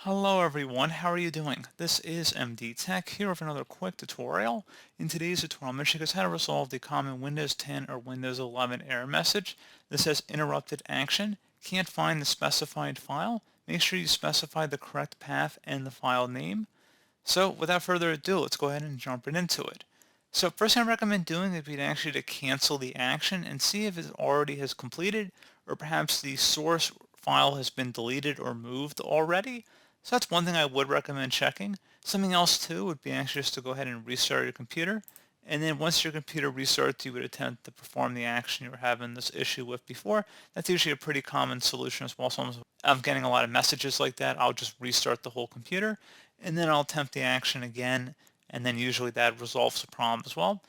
Hello everyone, how are you doing? This is MD Tech here with another quick tutorial. In today's tutorial, I'm going to show you guys how to resolve the common Windows 10 or Windows 11 error message that says interrupted action. Can't find the specified file. Make sure you specify the correct path and the file name. So without further ado, let's go ahead and jump right into it. So first thing I recommend doing would be to actually to cancel the action and see if it already has completed or perhaps the source file has been deleted or moved already. So that's one thing I would recommend checking. Something else too would be actually just to go ahead and restart your computer. And then once your computer restarts, you would attempt to perform the action you were having this issue with before. That's usually a pretty common solution as well. So I'm getting a lot of messages like that. I'll just restart the whole computer and then I'll attempt the action again. And then usually that resolves the problem as well.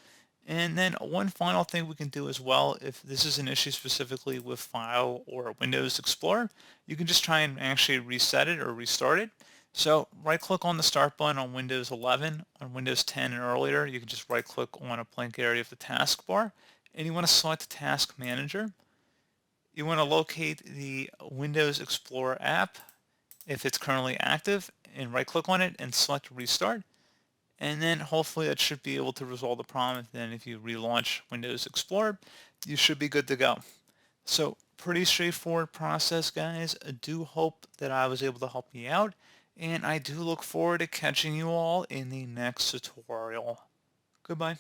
And then one final thing we can do as well, if this is an issue specifically with File or Windows Explorer, you can just try and actually reset it or restart it. So right click on the start button on Windows 11, on Windows 10 and earlier, you can just right click on a blank area of the taskbar, and you want to select Task Manager. You want to locate the Windows Explorer app if it's currently active, and right click on it and select Restart. And then hopefully that should be able to resolve the problem. And then if you relaunch Windows Explorer, you should be good to go. So pretty straightforward process, guys. I do hope that I was able to help you out. And I do look forward to catching you all in the next tutorial. Goodbye.